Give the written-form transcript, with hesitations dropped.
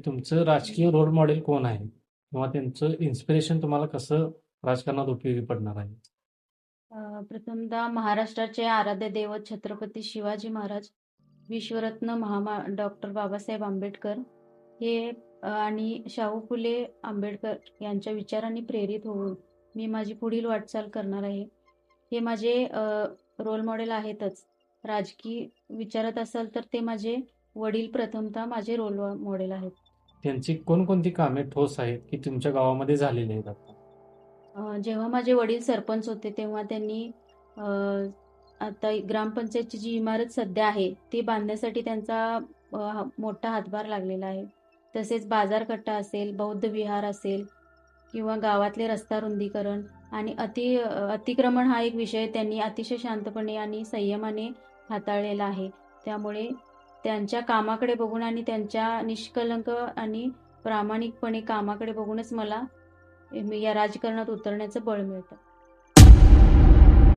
तुमचं राजकीय role model कोण आहे किंवा त्यांचं इन्स्पिरेशन तुम्हाला कसं राजकारणात उपयोगी पडणार आहे? प्रथमतः महाराष्ट्राचे आराध्य दैवत छत्रपती शिवाजी महाराज, विश्वरत्न डॉक्टर बाबासाहेब आंबेडकर हे आणि शाहू फुले आंबेडकर यांच्या विचारांनी प्रेरित होऊन मी माझी पुढील वाटचाल करणार आहे. हे माझे रोल मॉडेल आहेतच. राजकीय विचारत असाल तर ते माझे वडील प्रथमतः माझे रोल मॉडेल आहेत. त्यांची कोणकोणती कामे ठोस आहेत की तुमच्या गावामध्ये झालेली आहेत आता? जेव्हा माझे वडील सरपंच होते तेव्हा त्यांनी अ, आता ग्रामपंचायतची जी इमारत सध्या आहे ती बांधण्यासाठी त्यांचा मोठा हातभार लागलेला आहे. तसेच बाजारकट्टा असेल, बौद्ध विहार असेल किंवा गावातले रस्ता रुंदीकरण आणि अतिक्रमण हा एक विषय त्यांनी अतिशय शांतपणे आणि संयमाने हाताळलेला आहे. त्यामुळे त्यांच्या कामाकडे बघून आणि त्यांच्या निष्कलंक आणि प्रामाणिकपणे कामाकडे बघूनच मला या राजकारणात उतरण्याचं बळ मिळतं.